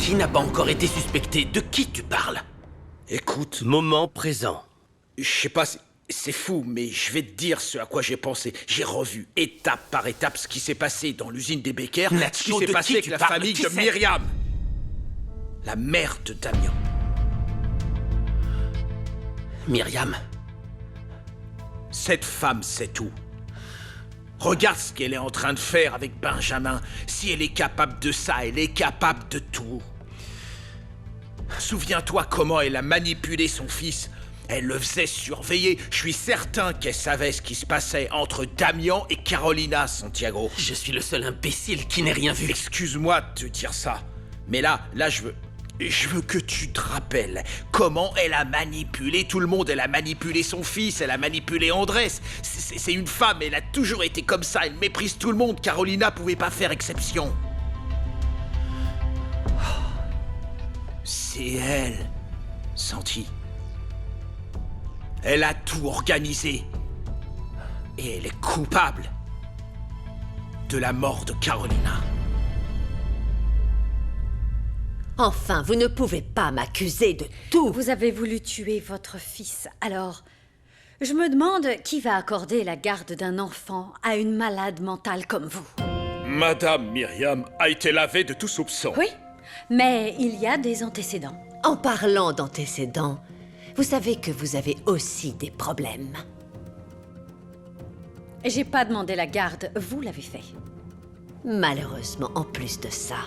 Qui n'a pas encore été suspecté? De qui tu parles? Écoute, Moment présent. je sais pas, c'est fou, mais je vais te dire ce à quoi j'ai pensé. J'ai revu étape par étape ce qui s'est passé dans l'usine des Becker, ce qui Natio, s'est de passé qui avec tu la parles? famille Qui de c'est? Myriam, la mère de Damien. Myriam. Cette femme sait tout. Regarde ce qu'elle est en train de faire avec Benjamin. Si elle est capable de ça, elle est capable de tout. Souviens-toi comment elle a manipulé son fils. Elle le faisait surveiller. Je suis certain qu'elle savait ce qui se passait entre Damien et Carolina, Santiago. Je suis le seul imbécile qui n'ait rien vu. Excuse-moi de te dire ça. Mais là, je veux que tu te rappelles comment elle a manipulé tout le monde. Elle a manipulé son fils, elle a manipulé Andrés. C'est une femme, elle a toujours été comme ça. Elle méprise tout le monde. Carolina pouvait pas faire exception. C'est elle, Santi. Elle a tout organisé. Et elle est coupable de la mort de Carolina. Enfin, vous ne pouvez pas m'accuser de tout. Vous avez voulu tuer votre fils, alors... Je me demande qui va accorder la garde d'un enfant à une malade mentale comme vous. Madame Myriam a été lavée de tout soupçon. Oui, mais il y a des antécédents. En parlant d'antécédents, vous savez que vous avez aussi des problèmes. J'ai pas demandé la garde, vous l'avez fait. Malheureusement, en plus de ça,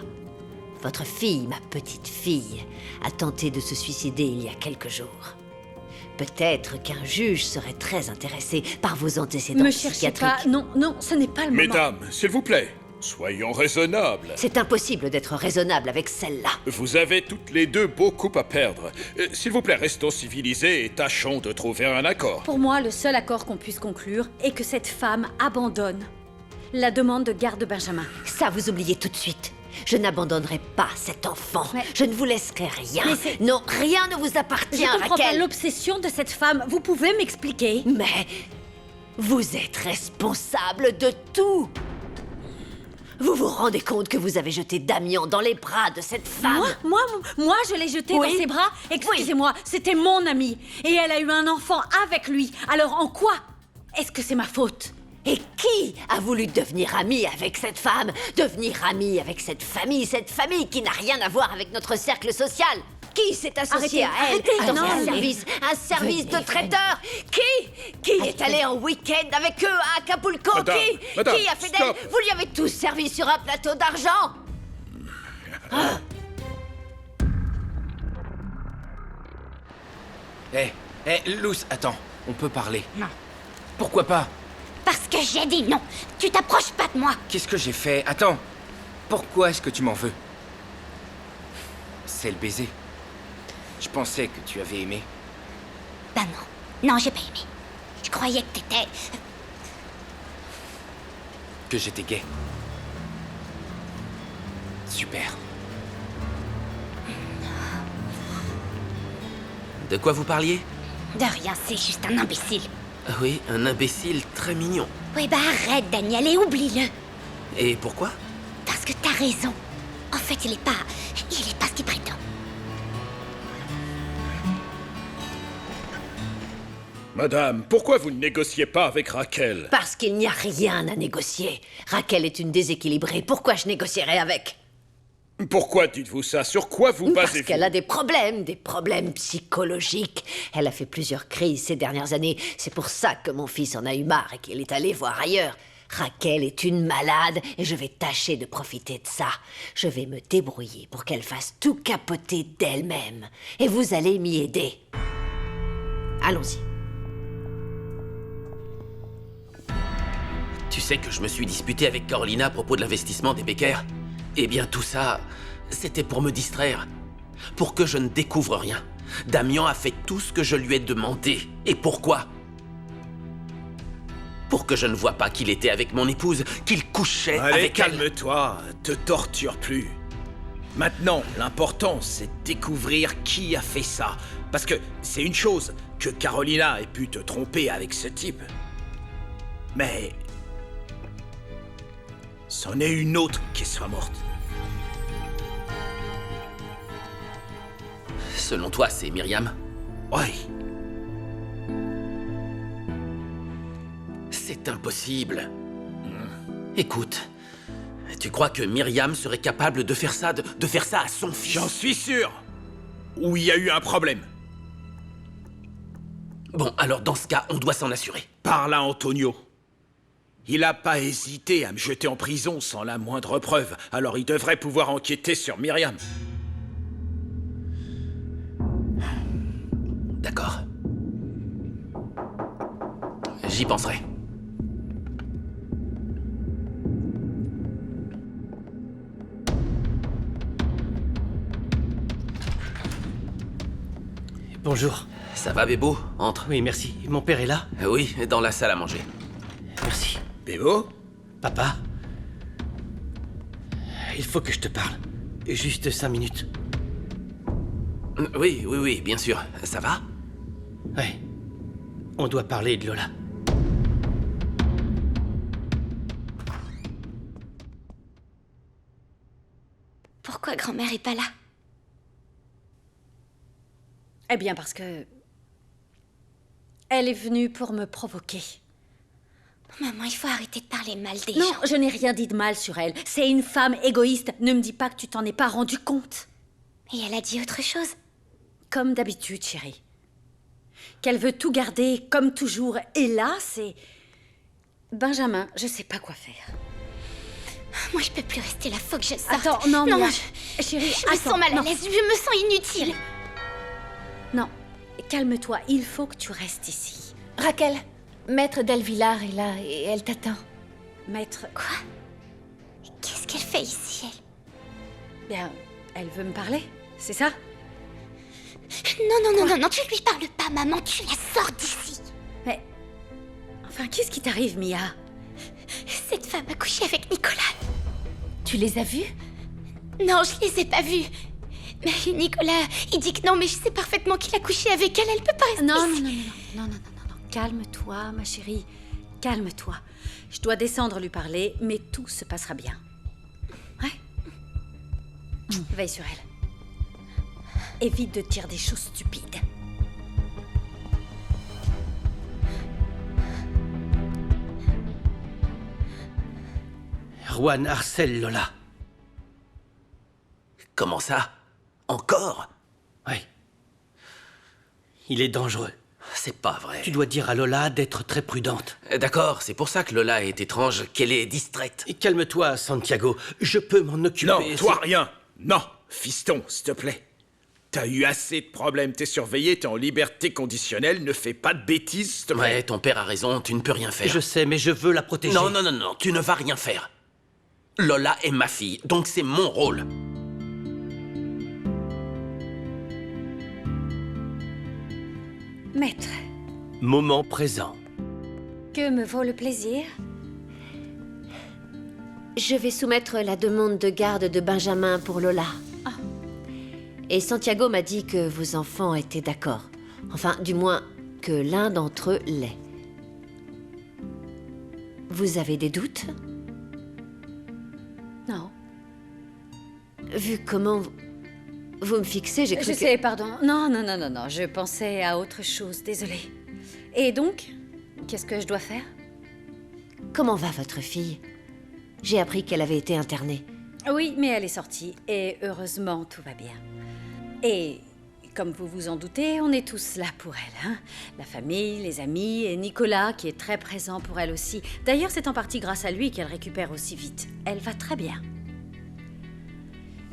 votre fille, ma petite fille, a tenté de se suicider il y a quelques jours. Peut-être qu'un juge serait très intéressé par vos antécédents Me cherchez pas, psychiatriques. non, ce n'est pas le moment. Mesdames, s'il vous plaît, soyons raisonnables. C'est impossible d'être raisonnable avec celle-là. Vous avez toutes les deux beaucoup à perdre. S'il vous plaît, restons civilisés et tâchons de trouver un accord. Pour moi, le seul accord qu'on puisse conclure est que cette femme abandonne la demande de garde de Benjamin. Ça, vous oubliez tout de suite. Je n'abandonnerai pas cet enfant. Ouais. Je ne vous laisserai rien. Mais c'est- Non, rien ne vous appartient, Je comprends pas Raquel. l'obsession de cette femme. Vous pouvez m'expliquer? Mais vous êtes responsable de tout. Vous vous rendez compte que vous avez jeté Damien dans les bras de cette femme? Moi, je l'ai jeté Oui. dans ses bras. Excusez-moi, c'était mon amie. Et elle a eu un enfant avec lui. Alors en quoi est-ce que c'est ma faute? Et qui a voulu devenir ami avec cette femme? Devenir ami avec cette famille qui n'a rien à voir avec notre cercle social? Qui s'est associé Arrêtez, à elle dans non, un service de Venez, traiteur? Qui est allé en week-end avec eux à Acapulco? Madame, Qui madame, a fait stop. d'elle? Vous lui avez tous servi sur un plateau d'argent? Luce, attends, on peut parler. Non. Pourquoi pas? Parce que j'ai dit non. Tu t'approches pas de moi. Qu'est-ce que j'ai fait? Attends, pourquoi est-ce que tu m'en veux? C'est le baiser. Je pensais que tu avais aimé. Ben non. Non, j'ai pas aimé. Je croyais que t'étais... Que j'étais gay. Super. De quoi vous parliez? De rien, c'est juste un imbécile. Ah oui, un imbécile très mignon. Oui, bah arrête, Daniel, et oublie-le. Et pourquoi? Parce que t'as raison. En fait, il est pas ce qu'il prétend. Madame, pourquoi vous ne négociez pas avec Raquel? Parce qu'il n'y a rien à négocier. Raquel est une déséquilibrée. Pourquoi je négocierais avec? Pourquoi dites-vous ça? Sur quoi vous Parce basez-vous? qu'elle a des problèmes psychologiques. Elle a fait plusieurs crises ces dernières années. C'est pour ça que mon fils en a eu marre et qu'il est allé voir ailleurs. Raquel est une malade et je vais tâcher de profiter de ça. Je vais me débrouiller pour qu'elle fasse tout capoter d'elle-même. Et vous allez m'y aider. Allons-y. Tu sais que je me suis disputé avec Carolina à propos de l'investissement des Becker? Eh bien, tout ça, c'était pour me distraire. Pour que je ne découvre rien. Damien a fait tout ce que je lui ai demandé. Et pourquoi? Pour que je ne vois pas qu'il était avec mon épouse, qu'il couchait Allez, avec elle. calme-toi, te torture plus. Maintenant, l'important, c'est de découvrir qui a fait ça. Parce que c'est une chose que Carolina ait pu te tromper avec ce type. Mais... c'en est une autre qui soit morte. Selon toi, c'est Myriam? Oui. C'est impossible. Écoute, tu crois que Myriam serait capable de faire ça, de faire ça à son fils? J'en suis sûr. Ou il y a eu un problème. Bon, alors dans ce cas, on doit s'en assurer. Parle à Antonio. Il n'a pas hésité à me jeter en prison sans la moindre preuve, alors il devrait pouvoir enquêter sur Myriam. D'accord. J'y penserai. Bonjour. Ça va, Bébo? Entre. Oui, merci. Mon père est là? Oui, dans la salle à manger. Merci. Bébo? Papa? Il faut que je te parle. Juste 5 minutes. Oui, bien sûr. Ça va? Ouais. On doit parler de Lola. Pourquoi grand-mère est pas là? Eh bien, parce que... Elle est venue pour me provoquer. Maman, il faut arrêter de parler mal des Non, gens. je n'ai rien dit de mal sur elle. C'est une femme égoïste. Ne me dis pas que tu t'en es pas rendu compte. Et elle a dit autre chose? Comme d'habitude, chérie. Qu'elle veut tout garder comme toujours. Et là, c'est... Benjamin, je sais pas quoi faire. Moi, je peux plus rester là, faut que je sorte. Attends, non, non, Mia. je Chérie, me sens mal à l'aise, je me sens inutile. Non, calme-toi. Il faut que tu restes ici. Raquel, Maître Delvillar est là et elle t'attend. Maître... Quoi? Qu'est-ce qu'elle fait ici, elle? Bien, elle veut me parler, c'est ça? Non, tu lui parles pas, maman, tu la sors d'ici. Mais... Enfin, qu'est-ce qui t'arrive, Mia? Cette femme a couché avec Nicolas. Tu les as vus? Non, je les ai pas vus. Mais Nicolas, il dit que non, mais je sais parfaitement qu'il a couché avec elle, elle peut pas rester ici. Non. Calme-toi, ma chérie. Calme-toi. Je dois descendre lui parler, mais tout se passera bien. Ouais? Veille sur elle. Évite de dire des choses stupides. Juan harcèle Lola. Comment ça? Encore? Ouais. Il est dangereux. C'est pas vrai. Tu dois dire à Lola d'être très prudente. D'accord, c'est pour ça que Lola est étrange, qu'elle est distraite. Et calme-toi, Santiago. Je peux m'en occuper. Non, toi rien. Non, fiston, s'il te plaît. T'as eu assez de problèmes, t'es surveillé, t'es en liberté conditionnelle, ne fais pas de bêtises, s'il te plaît. Ouais, ton père a raison, tu ne peux rien faire. Je sais, mais je veux la protéger. Non, tu ne vas rien faire. Lola est ma fille, donc c'est mon rôle. Maître, Moment présent. que me vaut le plaisir? Je vais soumettre la demande de garde de Benjamin pour Lola. Et Santiago m'a dit que vos enfants étaient d'accord. Enfin, du moins, que l'un d'entre eux l'est. Vous avez des doutes? Non. Vu comment vous me fixez, j'ai cru Je que... sais, pardon. Non, je pensais à autre chose, désolée. Et donc, qu'est-ce que je dois faire? Comment va votre fille? J'ai appris qu'elle avait été internée. Oui, mais elle est sortie, et heureusement, tout va bien. Et, comme vous vous en doutez, on est tous là pour elle, hein. La famille, les amis, et Nicolas, qui est très présent pour elle aussi. D'ailleurs, c'est en partie grâce à lui qu'elle récupère aussi vite. Elle va très bien.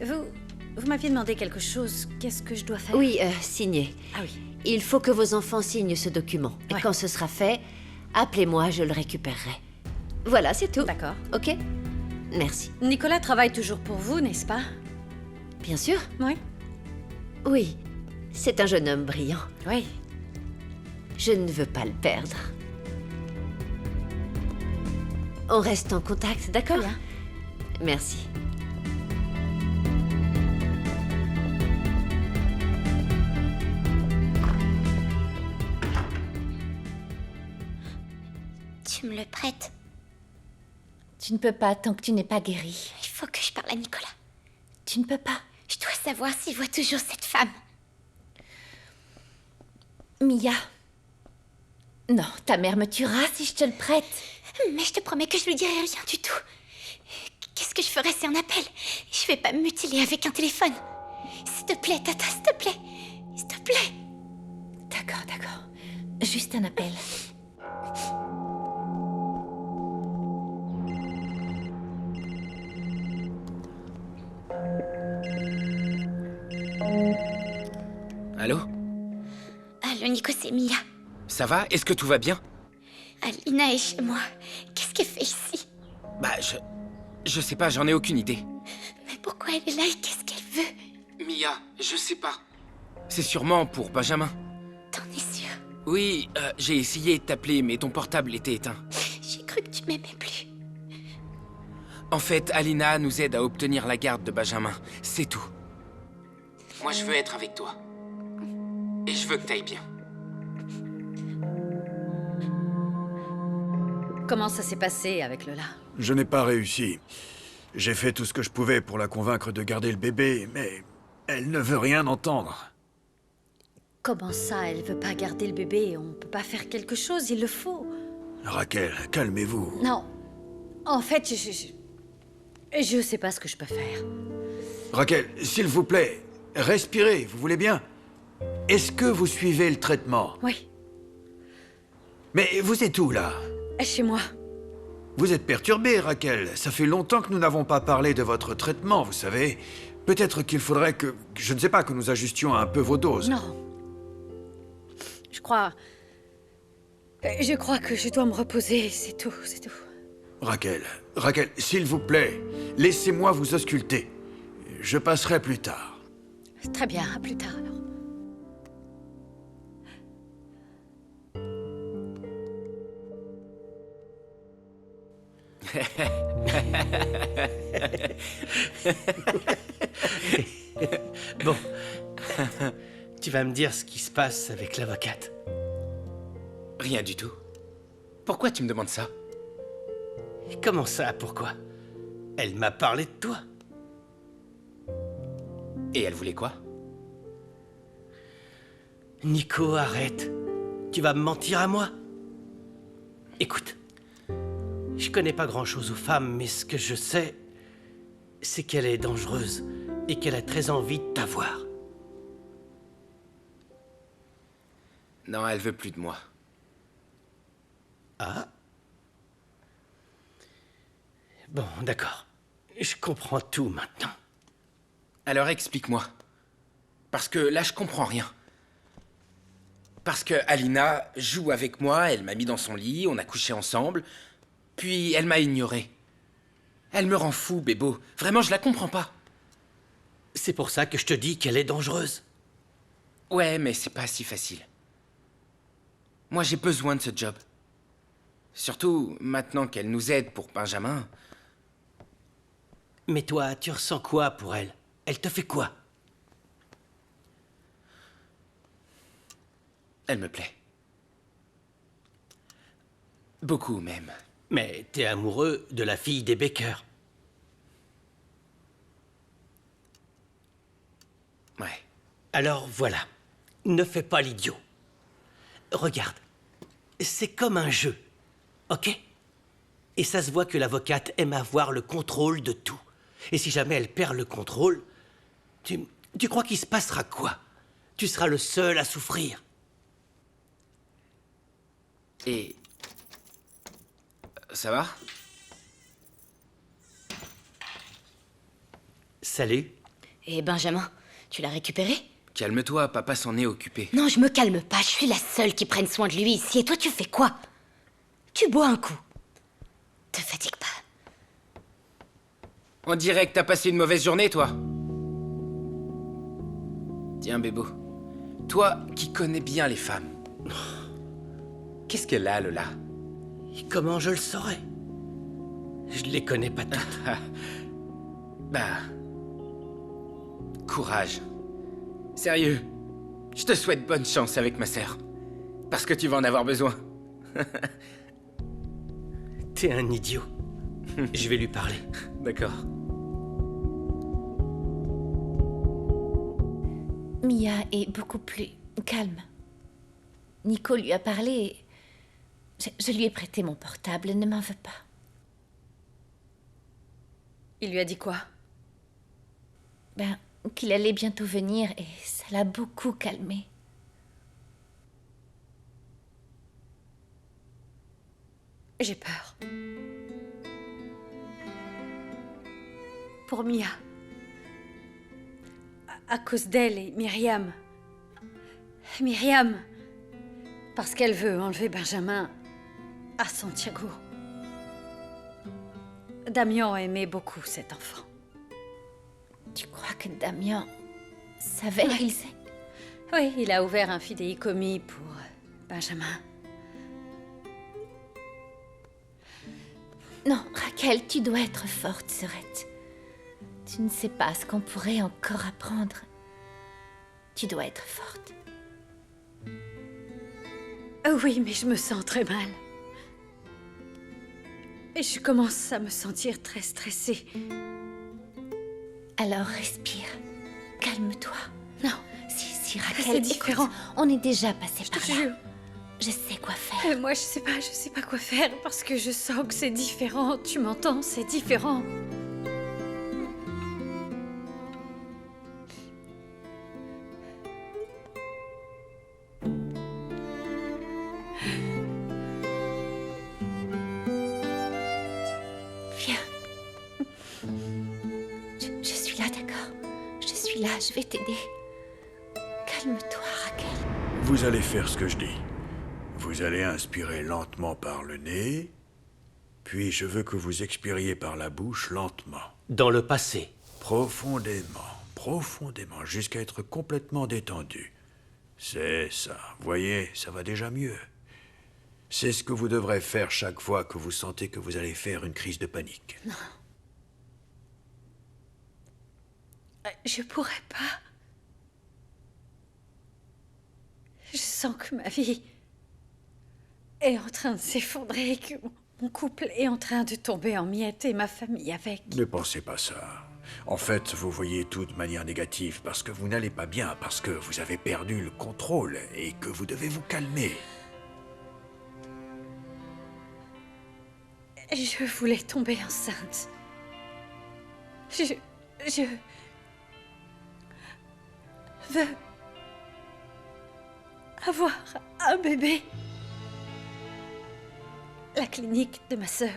Vous m'aviez demandé quelque chose. Qu'est-ce que je dois faire? Oui, signer. Ah oui. Il faut que vos enfants signent ce document. Et Ouais. quand ce sera fait, appelez-moi, je le récupérerai. Voilà, c'est tout. D'accord. Ok? Merci. Nicolas travaille toujours pour vous, n'est-ce pas? Bien sûr. Oui. Oui. C'est un jeune homme brillant. Oui. Je ne veux pas le perdre. On reste en contact, d'accord? Très bien. Merci. Tu me le prêtes? Tu ne peux pas tant que tu n'es pas guéri. Il faut que je parle à Nicolas. Tu ne peux pas. Je dois savoir s'il voit toujours cette femme. Mia, Non, ta mère me tuera si je te le prête. mais je te promets que je lui dirai rien du tout. Qu'est-ce que je ferais si on appelle? Je vais pas me mutiler avec un téléphone. S'il te plaît, Tata, s'il te plaît. S'il te plaît. D'accord, d'accord. Juste un appel. Allô? Allô, Nico, c'est Mia. Ça va? Est-ce que tout va bien? Alina est chez moi. Qu'est-ce qu'elle fait ici? Bah, je sais pas, j'en ai aucune idée. Mais pourquoi elle est là et qu'est-ce qu'elle veut? Mia, je sais pas. C'est sûrement pour Benjamin. T'en es sûr? Oui, j'ai essayé de t'appeler, mais ton portable était éteint. J'ai cru que tu m'aimais plus. En fait, Alina nous aide à obtenir la garde de Benjamin. C'est tout. Moi, je veux être avec toi. Et je veux que t'ailles bien. Comment ça s'est passé avec Lola? Je n'ai pas réussi. J'ai fait tout ce que je pouvais pour la convaincre de garder le bébé, mais elle ne veut rien entendre. Comment ça, elle veut pas garder le bébé? On peut pas faire quelque chose, il le faut. Raquel, calmez-vous. Non. En fait, je sais pas ce que je peux faire. Raquel, s'il vous plaît, respirez, vous voulez bien? Est-ce que vous suivez le traitement? Oui, Mais vous êtes où, là? chez moi. Vous êtes perturbée, Raquel. Ça fait longtemps que nous n'avons pas parlé de votre traitement, vous savez. Peut-être qu'il faudrait je ne sais pas, que nous ajustions un peu vos doses. Non. Je crois que je dois me reposer, c'est tout, c'est tout. Raquel, s'il vous plaît, laissez-moi vous ausculter. Je passerai plus tard. Très bien, à plus tard alors. Bon. Tu vas me dire ce qui se passe avec l'avocate. Rien du tout. Pourquoi tu me demandes ça? Comment ça, pourquoi? Elle m'a parlé de toi. Et elle voulait quoi? Nico, arrête. Tu vas me mentir à moi? Écoute, je connais pas grand-chose aux femmes, mais ce que je sais, c'est qu'elle est dangereuse et qu'elle a très envie de t'avoir. Non, elle veut plus de moi. Ah? Bon, d'accord. Je comprends tout maintenant. Alors explique-moi. Parce que là, je comprends rien. Parce que Alina joue avec moi, elle m'a mis dans son lit, on a couché ensemble, puis elle m'a ignoré. Elle me rend fou, Bébo. Vraiment, je la comprends pas. C'est pour ça que je te dis qu'elle est dangereuse. Ouais, mais c'est pas si facile. Moi, j'ai besoin de ce job. Surtout maintenant qu'elle nous aide pour Benjamin. Mais toi, tu ressens quoi pour elle? Elle te fait quoi? Elle me plaît. Beaucoup, même. Mais t'es amoureux de la fille des Baker. Ouais. Alors voilà, ne fais pas l'idiot. Regarde, c'est comme un jeu, ok? Et ça se voit que l'avocate aime avoir le contrôle de tout. Et si jamais elle perd le contrôle, tu crois qu'il se passera quoi? Tu seras le seul à souffrir. Et... ça va? Salut. Et Benjamin, tu l'as récupéré? Calme-toi, papa s'en est occupé. Non, je me calme pas, je suis la seule qui prenne soin de lui ici. Et toi, tu fais quoi? Tu bois un coup. Te fatigue pas. On dirait que t'as passé une mauvaise journée, toi. Tiens, Bébo. Toi qui connais bien les femmes. Qu'est-ce qu'elle a, Lola? Et comment je le saurais? Je les connais pas toutes. Bah... courage. Sérieux. Je te souhaite bonne chance avec ma sœur. Parce que tu vas en avoir besoin. T'es un idiot. Je vais lui parler. D'accord. Mia est beaucoup plus calme. Nico lui a parlé. Je lui ai prêté mon portable, ne m'en veux pas. Il lui a dit quoi? Ben, qu'il allait bientôt venir et ça l'a beaucoup calmé. J'ai peur. Pour Mia. À cause d'elle et Myriam. Myriam. Parce qu'elle veut enlever Benjamin à Santiago. Damien aimait beaucoup cet enfant. Tu crois que Damien savait, Ouais. Ilse? Oui, il a ouvert un fidéicommis pour Benjamin. Non, Raquel, tu dois être forte, Sorette. Tu ne sais pas ce qu'on pourrait encore apprendre. Tu dois être forte. Oui, mais je me sens très mal. Et je commence à me sentir très stressée. Alors respire. Calme-toi. Non, Si, Raquel, c'est différent. écoute, on est déjà passé Je te par là. jure. Je sais quoi faire. Moi, je sais pas quoi faire parce que je sens que c'est différent. Tu m'entends? C'est différent. Viens. Je suis là, d'accord? Je suis là, je vais t'aider. Calme-toi, Raquel. Vous allez faire ce que je dis. Vous allez inspirer lentement par le nez, puis je veux que vous expiriez par la bouche lentement. Dans le passé. Profondément, jusqu'à être complètement détendu. C'est ça. Voyez, ça va déjà mieux. C'est ce que vous devrez faire chaque fois que vous sentez que vous allez faire une crise de panique. Je pourrais pas. Je sens que ma vie est en train de s'effondrer, que mon couple est en train de tomber en miettes et ma famille avec. Ne pensez pas ça. En fait, vous voyez tout de manière négative parce que vous n'allez pas bien, parce que vous avez perdu le contrôle et que vous devez vous calmer. Je voulais tomber enceinte. Je veux avoir un bébé. La clinique de ma sœur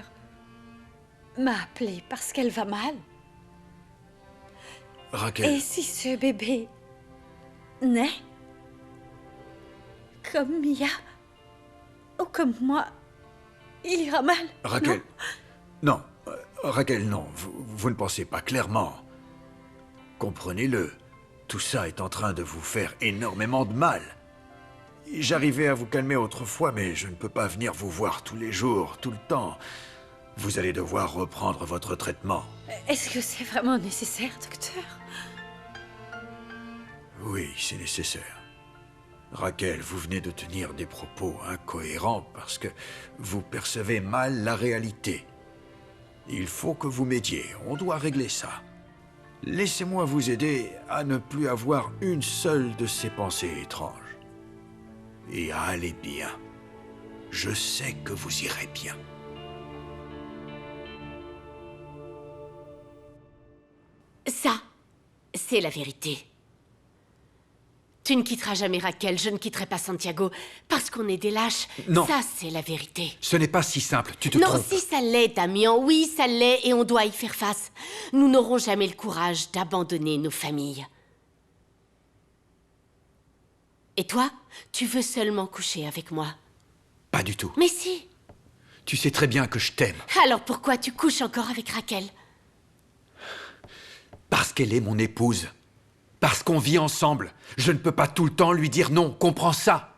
m'a appelée parce qu'elle va mal. Raquel, Et si ce bébé naît comme Mia ou comme moi, il ira mal. Raquel, non, Raquel, non, vous ne pensez pas clairement. Comprenez-le, tout ça est en train de vous faire énormément de mal. J'arrivais à vous calmer autrefois, mais je ne peux pas venir vous voir tous les jours, tout le temps. Vous allez devoir reprendre votre traitement. Est-ce que c'est vraiment nécessaire, docteur? Oui, c'est nécessaire. Raquel, vous venez de tenir des propos incohérents parce que vous percevez mal la réalité. Il faut que vous m'aidiez, on doit régler ça. Laissez-moi vous aider à ne plus avoir une seule de ces pensées étranges. Et à aller bien. Je sais que vous irez bien. Ça, c'est la vérité. Tu ne quitteras jamais Raquel, je ne quitterai pas Santiago, parce qu'on est des lâches. Non. Ça, c'est la vérité. Ce n'est pas si simple, tu te Non, trompes. si ça l'est, Damien, oui, ça l'est, et on doit y faire face. Nous n'aurons jamais le courage d'abandonner nos familles. Et toi, tu veux seulement coucher avec moi? Pas du tout. Mais si. Tu sais très bien que je t'aime. Alors pourquoi tu couches encore avec Raquel? Parce qu'elle est mon épouse. Parce qu'on vit ensemble. Je ne peux pas tout le temps lui dire non, comprends ça.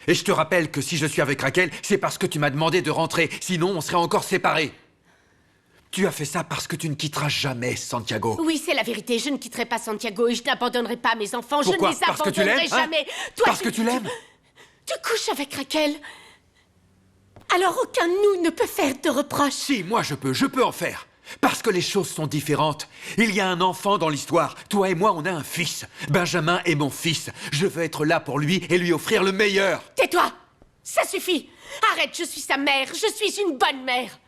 Et je te rappelle que si je suis avec Raquel, c'est parce que tu m'as demandé de rentrer. Sinon, on serait encore séparés. Tu as fait ça parce que tu ne quitteras jamais Santiago. Oui, c'est la vérité, je ne quitterai pas Santiago et je n'abandonnerai pas mes enfants. Pourquoi? Je ne les Parce que tu abandonnerai l'aimes, hein? jamais. Toi, Parce que tu l'aimes? Tu couches avec Raquel. Alors aucun de nous ne peut faire de reproches. Si, moi je peux en faire. Parce que les choses sont différentes. Il y a un enfant dans l'histoire. Toi et moi, on a un fils. Benjamin est mon fils. Je veux être là pour lui et lui offrir le meilleur. Tais-toi! Ça suffit! Arrête, je suis sa mère, je suis une bonne mère!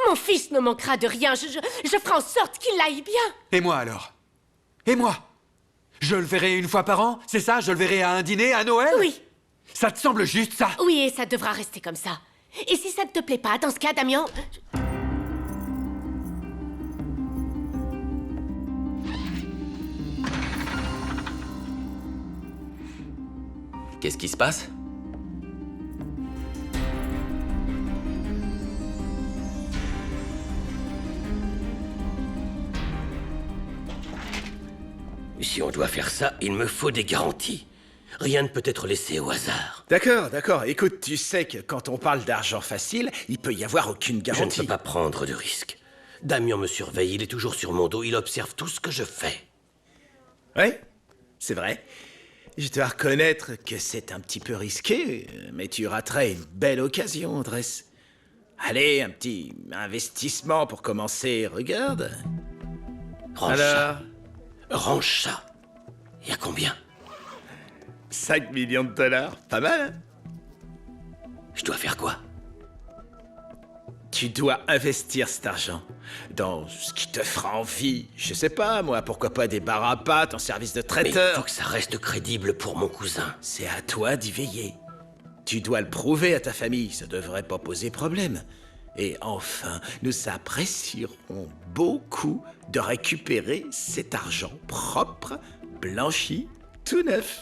Mon fils ne manquera de rien, je ferai en sorte qu'il aille bien! Et moi alors? Et moi? Je le verrai une fois par an? C'est ça? Je le verrai à un dîner, à Noël? Oui. Ça te semble juste, ça? Oui, et ça devra rester comme ça. Et si ça ne te plaît pas, dans ce cas, Damien... Qu'est-ce qui se passe? Si on doit faire ça, il me faut des garanties. Rien ne peut être laissé au hasard. D'accord. Écoute, tu sais que quand on parle d'argent facile, il peut y avoir aucune Je ne garantie. peux pas prendre de risques. Damien me surveille, il est toujours sur mon dos, il observe tout ce que je fais. Oui, c'est vrai. Je dois reconnaître que c'est un petit peu risqué, mais tu raterais une belle occasion, Andrés. Allez, un petit investissement pour commencer, regarde. Range ça. Range ça. Il y a combien? 5 millions de dollars, pas mal, hein? Je dois faire quoi? Tu dois investir cet argent dans ce qui te fera envie. Je sais pas, moi, pourquoi pas des bars à pâtes en service de Mais traiteur. il faut que ça reste crédible pour mon cousin. C'est à toi d'y veiller. Tu dois le prouver à ta famille, ça devrait pas poser problème. Et enfin, nous apprécierons beaucoup de récupérer cet argent propre, blanchi, tout neuf.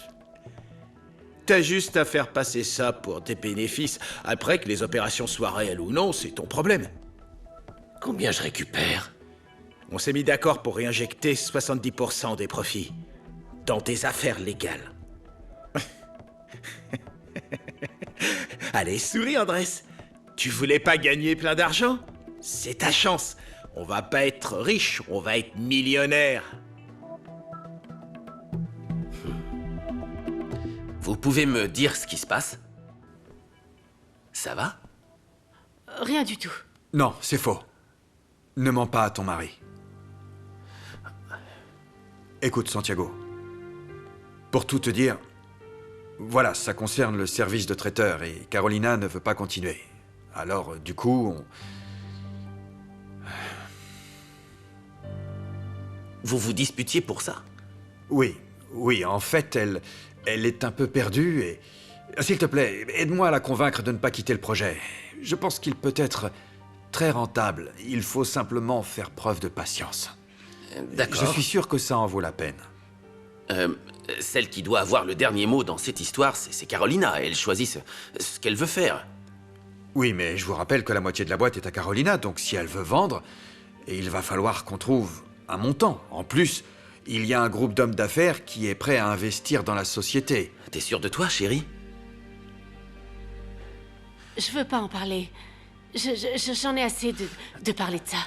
T'as juste à faire passer ça pour des bénéfices. Après, que les opérations soient réelles ou non, c'est ton problème. Combien je récupère? On s'est mis d'accord pour réinjecter 70% des profits dans des affaires légales. Allez, souris, Andrés. Tu voulais pas gagner plein d'argent? C'est ta chance. On va pas être riche, on va être millionnaire. Vous pouvez me dire ce qui se passe? Ça va? Rien du tout. Non, c'est faux. Ne mens pas à ton mari. Écoute, Santiago. Pour tout te dire, voilà, ça concerne le service de traiteur et Carolina ne veut pas continuer. Alors, du coup, Vous vous disputiez pour ça? Oui, en fait, elle est un peu perdue et... S'il te plaît, aide-moi à la convaincre de ne pas quitter le projet. Je pense qu'il peut être très rentable. Il faut simplement faire preuve de patience. D'accord. Je suis sûr que ça en vaut la peine. Celle qui doit avoir le dernier mot dans cette histoire, c'est Carolina. Elle choisit ce qu'elle veut faire. Oui, mais je vous rappelle que la moitié de la boîte est à Carolina, donc si elle veut vendre, il va falloir qu'on trouve un montant. En plus, il y a un groupe d'hommes d'affaires qui est prêt à investir dans la société. T'es sûr de toi, chérie? Je veux pas en parler. J'en ai assez de parler de ça.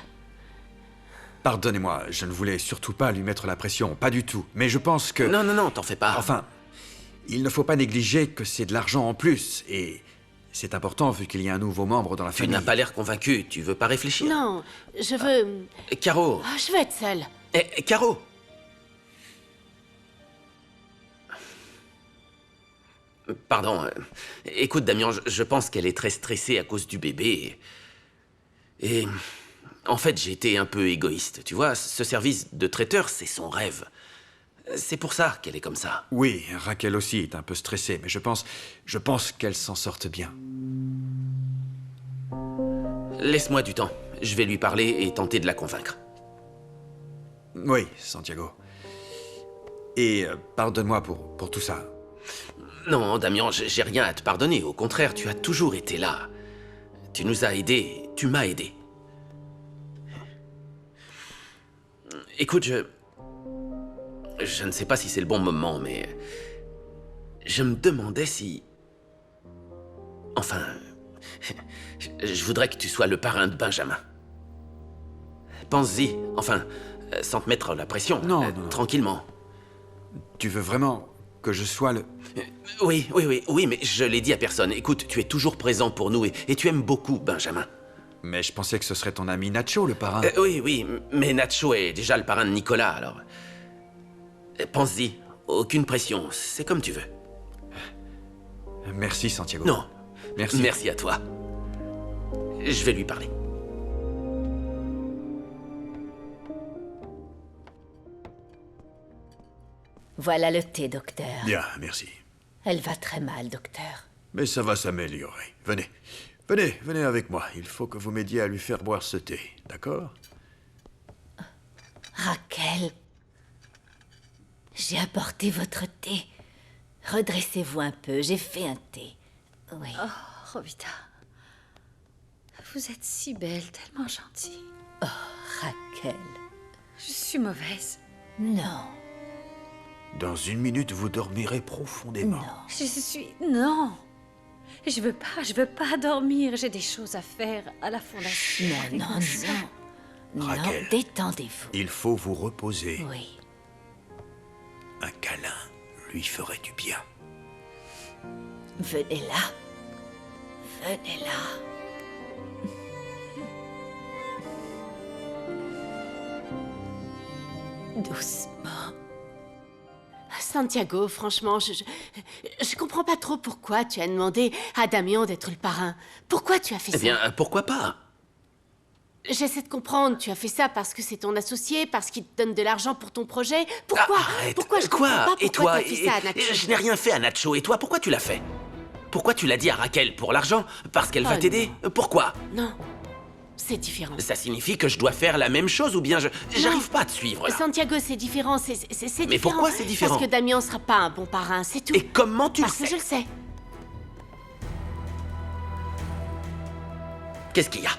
Pardonnez-moi, je ne voulais surtout pas lui mettre la pression, pas du tout. Mais je pense que... Non, t'en fais pas. Enfin, il ne faut pas négliger que c'est de l'argent en plus, et c'est important vu qu'il y a un nouveau membre dans la Tu famille. n'as pas l'air convaincu, tu veux pas réfléchir? Non, je veux... Caro! Je veux être seule. Caro! Pardon. Écoute, Damien, je pense qu'elle est très stressée à cause du bébé. Et... En fait, j'ai été un peu égoïste, tu vois. Ce service de traiteur, c'est son rêve. C'est pour ça qu'elle est comme ça. Oui, Raquel aussi est un peu stressée, mais je pense qu'elle s'en sorte bien. Laisse-moi du temps. Je vais lui parler et tenter de la convaincre. Oui, Santiago. Et pardonne-moi pour tout ça. Non, Damien, j'ai rien à te pardonner. Au contraire, tu as toujours été là. Tu nous as aidés, tu m'as aidé. Écoute, je ne sais pas si c'est le bon moment, mais... Je me demandais si... Enfin... Je voudrais que tu sois le parrain de Benjamin. Pense-y, enfin, sans te mettre la pression. Non. Tranquillement. Tu veux vraiment que je sois le... Oui, mais je l'ai dit à personne. Écoute, tu es toujours présent pour nous et tu aimes beaucoup Benjamin. Mais je pensais que ce serait ton ami Nacho, le parrain. Oui, mais Nacho est déjà le parrain de Nicolas, alors... Pense-y, aucune pression, c'est comme tu veux. Merci, Santiago. Non. Merci. Merci à toi. Je vais lui parler. Voilà le thé, docteur. Bien, merci. Elle va très mal, docteur. Mais ça va s'améliorer. Venez avec moi. Il faut que vous m'aidiez à lui faire boire ce thé, d'accord? Raquel, j'ai apporté votre thé. Redressez-vous un peu, j'ai fait un thé. Oui. Oh, Rovita. Vous êtes si belle, tellement gentille. Oh, Raquel. Je suis mauvaise. Non. Dans 1 minute, vous dormirez profondément. Non. Je suis... Non. Je veux pas dormir. J'ai des choses à faire à la fondation. Non. Raquel. Non, détendez-vous. Il faut vous reposer. Oui. Un câlin lui ferait du bien. Venez là. Venez là. Doucement. Santiago, franchement, je comprends pas trop pourquoi tu as demandé à Damien d'être le parrain. Pourquoi tu as fait ça? Eh bien, pourquoi pas? J'essaie de comprendre. Tu as fait ça parce que c'est ton associé, parce qu'il te donne de l'argent pour ton projet. Pourquoi? Arrête. Pourquoi je comprends pas Et pourquoi toi t'as fait ça à Nacho? Je n'ai rien fait à Nacho. Et toi, pourquoi tu l'as fait? Pourquoi tu l'as dit à Raquel? Pour l'argent? Parce qu'elle va Oh, t'aider? Pourquoi? Non, c'est différent. Ça signifie que je dois faire la même chose ou bien j'arrive pas à te suivre là. Santiago, c'est différent, c'est différent. Mais pourquoi c'est différent? Parce que Damien sera pas un bon parrain, c'est tout. Et comment tu le Parce que sais? je le sais. Qu'est-ce qu'il y a?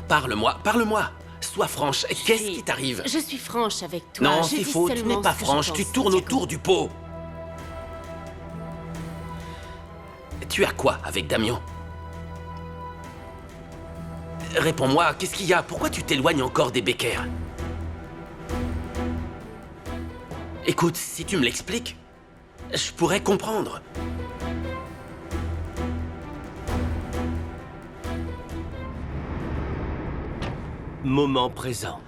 Parle-moi. Sois franche. Qu'est-ce qui t'arrive? Je suis franche avec toi. Non, Je c'est dis faux. Tu seulement n'es pas ce que je franche. pense, Tu tournes Santiago. autour du pot. Tu as quoi avec Damien? Réponds-moi, qu'est-ce qu'il y a? Pourquoi tu t'éloignes encore des Becker? Écoute, si tu me l'expliques, je pourrais comprendre. Moment présent.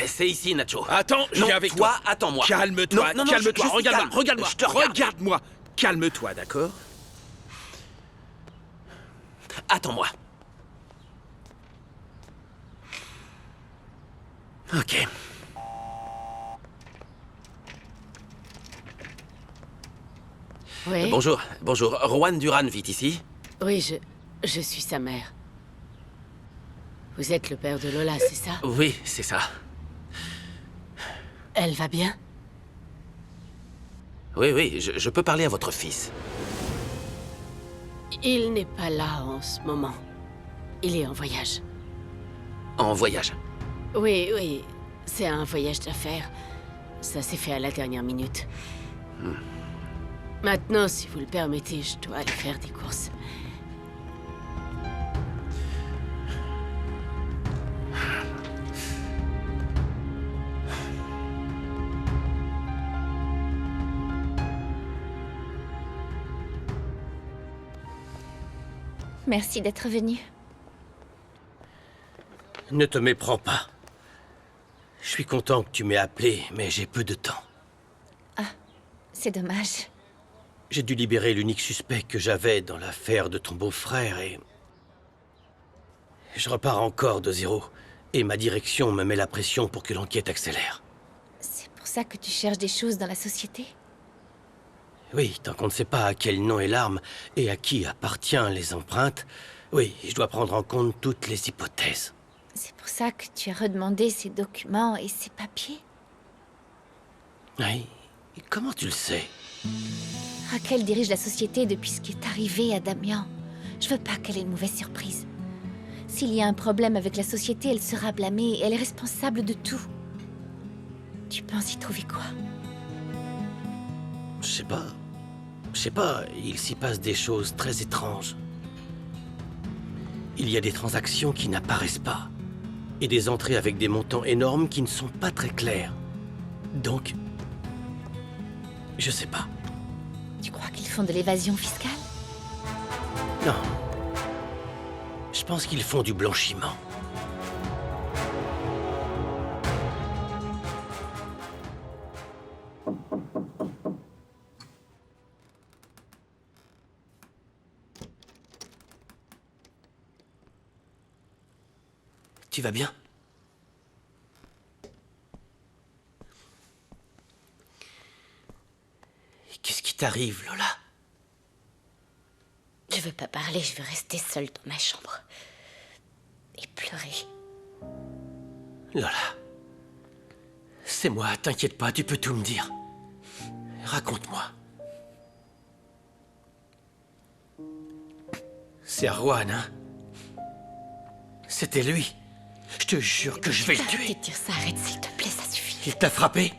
C'est ici, Nacho. Attends, je Non, viens avec toi, attends-moi. Calme-toi, Non, calme-toi, je suis regarde-moi, calme. regarde-moi, Je te regarde. regarde-moi. Calme-toi, d'accord? Attends-moi. Ok. Oui. Bonjour. Juan Duran vit ici? Oui, je suis sa mère. Vous êtes le père de Lola, c'est ça? Oui, c'est ça. Elle va bien? Oui, je peux parler à votre fils. Il n'est pas là en ce moment. Il est en voyage. En voyage. Oui, c'est un voyage d'affaires. Ça s'est fait à la dernière minute. Maintenant, si vous le permettez, je dois aller faire des courses. Merci d'être venu. Ne te méprends pas. Je suis content que tu m'aies appelé, mais j'ai peu de temps. C'est dommage. J'ai dû libérer l'unique suspect que j'avais dans l'affaire de ton beau-frère et... Je repars encore de zéro. Et ma direction me met la pression pour que l'enquête accélère. C'est pour ça que tu cherches des choses dans la société? Oui, tant qu'on ne sait pas à quel nom est l'arme et à qui appartient les empreintes, oui, je dois prendre en compte toutes les hypothèses. C'est pour ça que tu as redemandé ces documents et ces papiers? Oui, et comment tu le sais? Raquel dirige la société depuis ce qui est arrivé à Damien. Je veux pas qu'elle ait une mauvaise surprise. S'il y a un problème avec la société, elle sera blâmée et elle est responsable de tout. Tu penses y trouver quoi? Je sais pas, il s'y passe des choses très étranges. Il y a des transactions qui n'apparaissent pas. Et des entrées avec des montants énormes qui ne sont pas très clairs. Donc, je sais pas. Tu crois qu'ils font de l'évasion fiscale? Non. Je pense qu'ils font du blanchiment. Tu vas bien? Qu'est-ce qui t'arrive, Lola? Je veux pas parler, je veux rester seule dans ma chambre. Et pleurer. Lola, c'est moi, t'inquiète pas, tu peux tout me dire. Raconte-moi. C'est Arwan, hein? C'était lui. Je te jure que je vais le tuer. Arrête de dire ça, arrête s'il te plaît, ça suffit. Il t'a frappé?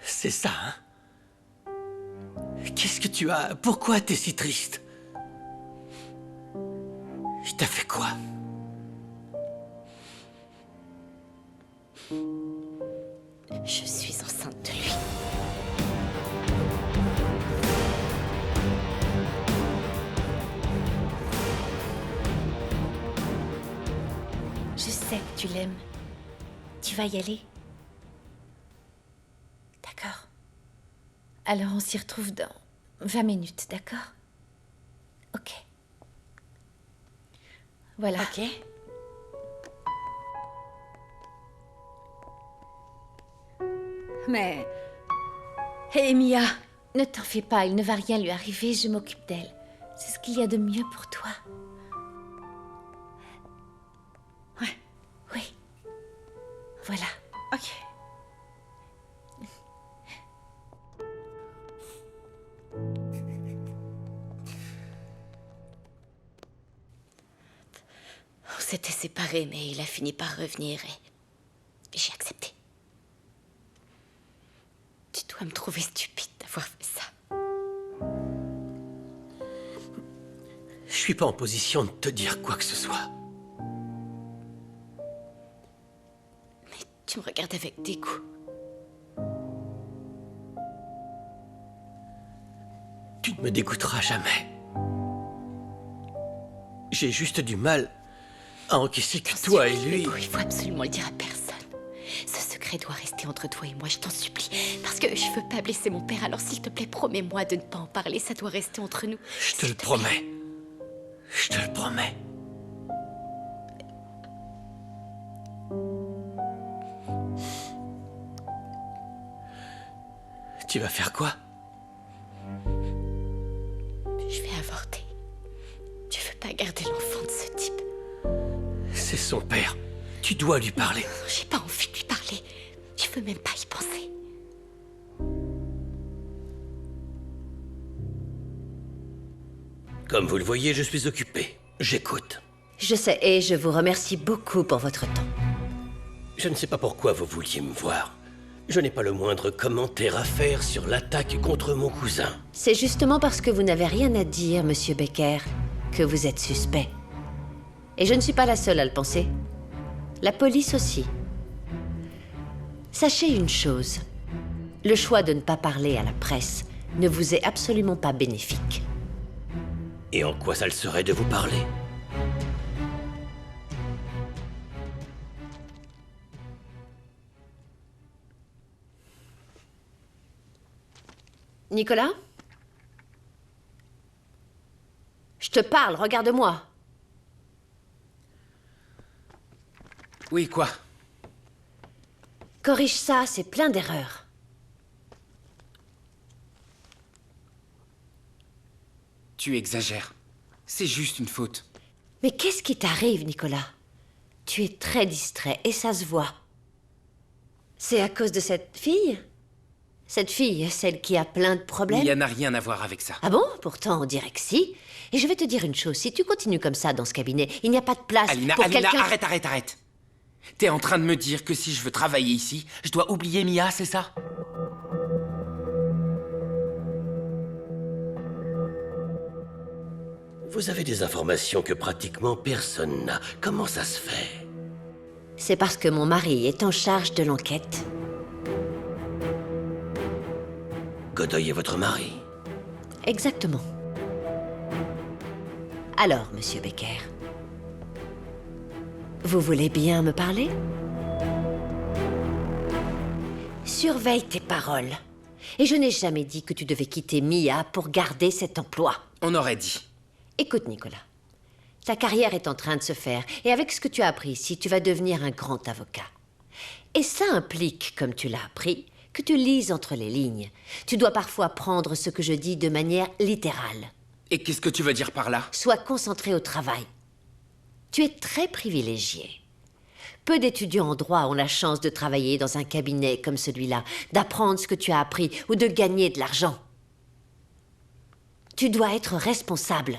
C'est ça, hein? Qu'est-ce que tu as? Pourquoi t'es si triste? Il t'a fait quoi? Je suis enceinte de lui. Je sais que tu l'aimes. Tu vas y aller? D'accord. Alors on s'y retrouve dans 20 minutes, d'accord? Ok. Voilà. Ok. Mais... Hé, Mia! Ne t'en fais pas, il ne va rien lui arriver, je m'occupe d'elle. C'est ce qu'il y a de mieux pour toi. Ouais. Oui. Voilà. Ok. On s'était séparés, mais il a fini par revenir et j'ai accepté. Tu dois me trouver stupide d'avoir fait ça. Je suis pas en position de te dire quoi que ce soit. Mais tu me regardes avec dégoût. Tu ne me dégoûteras jamais. J'ai juste du mal à encaisser que toi et lui... Il faut absolument le dire à personne. Ce secret doit rester entre toi et moi, je t'en supplie. Parce que je veux pas blesser mon père, alors s'il te plaît, promets-moi de ne pas en parler. Ça doit rester entre nous. Je te le promets. Je te le promets. Tu vas faire quoi? Je vais avorter. Tu veux pas garder l'enfant de ce type? C'est son père. Tu dois lui parler. J'ai pas envie de lui parler. Je veux même pas y penser. Comme vous le voyez, je suis occupé. J'écoute. Je sais, et je vous remercie beaucoup pour votre temps. Je ne sais pas pourquoi vous vouliez me voir. Je n'ai pas le moindre commentaire à faire sur l'attaque contre mon cousin. C'est justement parce que vous n'avez rien à dire, Monsieur Becker, que vous êtes suspect. Et je ne suis pas la seule à le penser. La police aussi. Sachez une chose. Le choix de ne pas parler à la presse ne vous est absolument pas bénéfique. Et en quoi ça le serait de vous parler? Nicolas? Je te parle, regarde-moi. Oui, quoi? Corrige ça, c'est plein d'erreurs. Tu exagères. C'est juste une faute. Mais qu'est-ce qui t'arrive, Nicolas? Tu es très distrait et ça se voit. C'est à cause de cette fille? Cette fille, celle qui a plein de problèmes? Il n'y en a rien à voir avec ça. Ah bon? Pourtant, on dirait que si. Et je vais te dire une chose, si tu continues comme ça dans ce cabinet, il n'y a pas de place Alina, pour Alina, quelqu'un... arrête. T'es en train de me dire que si je veux travailler ici, je dois oublier Mia, c'est ça? Vous avez des informations que pratiquement personne n'a. Comment ça se fait? C'est parce que mon mari est en charge de l'enquête. Godoy est votre mari? Exactement. Alors, Monsieur Becker, Vous voulez bien me parler? Surveille tes paroles. Et je n'ai jamais dit que tu devais quitter Mia pour garder cet emploi. On aurait dit. Écoute, Nicolas. Ta carrière est en train de se faire, et avec ce que tu as appris ici, tu vas devenir un grand avocat. Et ça implique, comme tu l'as appris, que tu lises entre les lignes. Tu dois parfois prendre ce que je dis de manière littérale. Et qu'est-ce que tu veux dire par là? Sois concentré au travail. Tu es très privilégié. Peu d'étudiants en droit ont la chance de travailler dans un cabinet comme celui-là, d'apprendre ce que tu as appris ou de gagner de l'argent. Tu dois être responsable.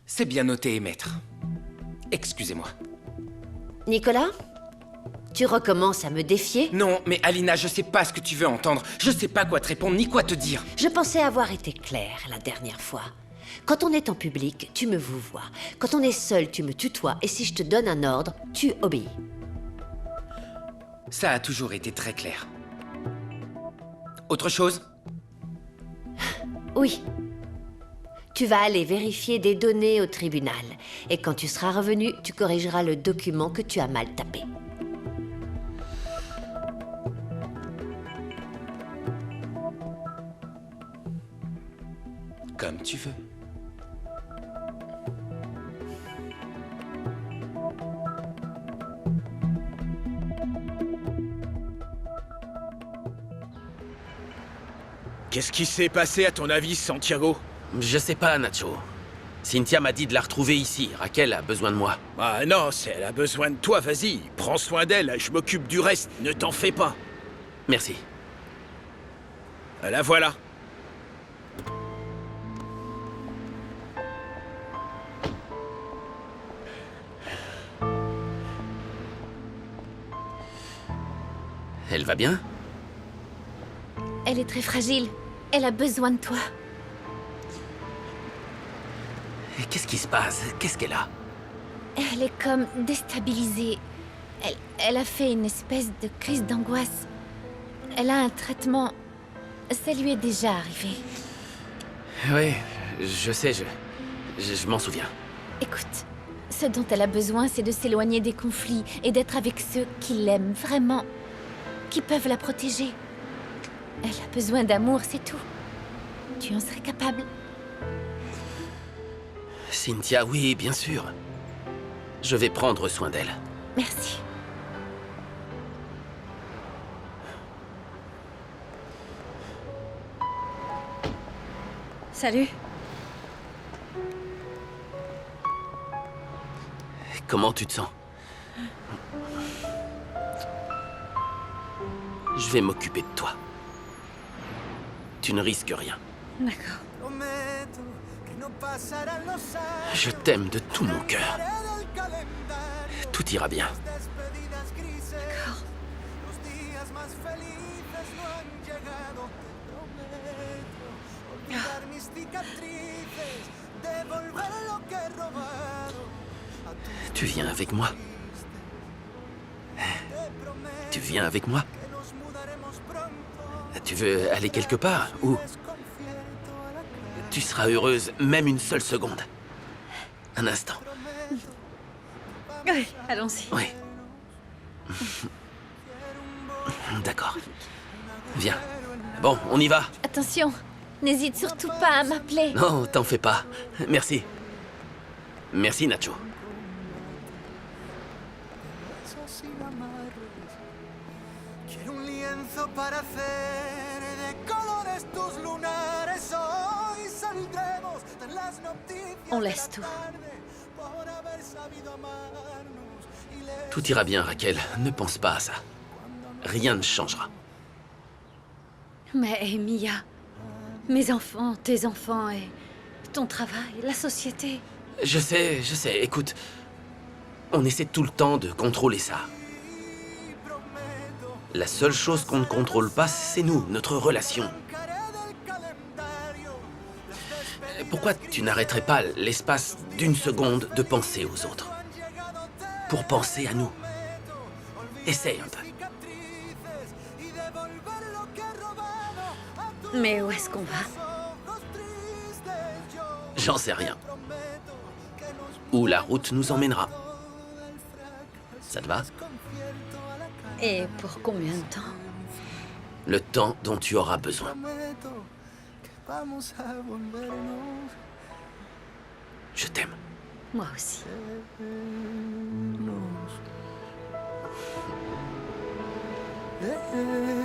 C'est bien noté, maître. Excusez-moi. Nicolas, tu recommences à me défier? Non, mais Alina, je sais pas ce que tu veux entendre. Je sais pas quoi te répondre ni quoi te dire. Je pensais avoir été claire la dernière fois. Quand on est en public, tu me vouvoies. Quand on est seul, tu me tutoies. Et si je te donne un ordre, tu obéis. Ça a toujours été très clair. Autre chose? Oui. Tu vas aller vérifier des données au tribunal. Et quand tu seras revenu, tu corrigeras le document que tu as mal tapé. Comme tu veux. Qu'est-ce qui s'est passé à ton avis, Santiago? Je sais pas, Nacho. Cynthia m'a dit de la retrouver ici. Raquel a besoin de moi. Ah non, si elle a besoin de toi, vas-y, prends soin d'elle, je m'occupe du reste, ne t'en fais pas. Merci. La voilà. Elle va bien? Elle est très fragile. Elle a besoin de toi. Et qu'est-ce qui se passe? Qu'est-ce qu'elle a? Elle est comme déstabilisée. Elle a fait une espèce de crise d'angoisse. Elle a un traitement. Ça lui est déjà arrivé. Oui, je sais, je m'en souviens. Écoute, ce dont elle a besoin, c'est de s'éloigner des conflits et d'être avec ceux qui l'aiment vraiment, qui peuvent la protéger. Elle a besoin d'amour, c'est tout. Tu en serais capable? Cynthia, oui, bien sûr. Je vais prendre soin d'elle. Merci. Salut. Comment tu te sens? Je vais m'occuper de toi. Tu ne risques rien. D'accord. Je t'aime de tout mon cœur. Tout ira bien. D'accord. Tu viens avec moi? Tu viens avec moi? Tu veux aller quelque part? Où? Tu seras heureuse, même une seule seconde. Un instant. Oui, allons-y. Oui. D'accord. Viens. Bon, on y va. Attention, n'hésite surtout pas à m'appeler. Non, t'en fais pas. Merci. Merci, Nacho. On laisse tout. Tout ira bien, Raquel. Ne pense pas à ça. Rien ne changera. Mais Mia, mes enfants, tes enfants et ton travail, la société. Je sais. Écoute, on essaie tout le temps de contrôler ça. La seule chose qu'on ne contrôle pas, c'est nous, notre relation. Pourquoi tu n'arrêterais pas l'espace d'une seconde de penser aux autres? Pour penser à nous. Essaye un peu. Mais où est-ce qu'on va? J'en sais rien. Où la route nous emmènera. Ça te va? Et pour combien de temps? Le temps dont tu auras besoin. Je t'aime. Moi aussi. Yeah.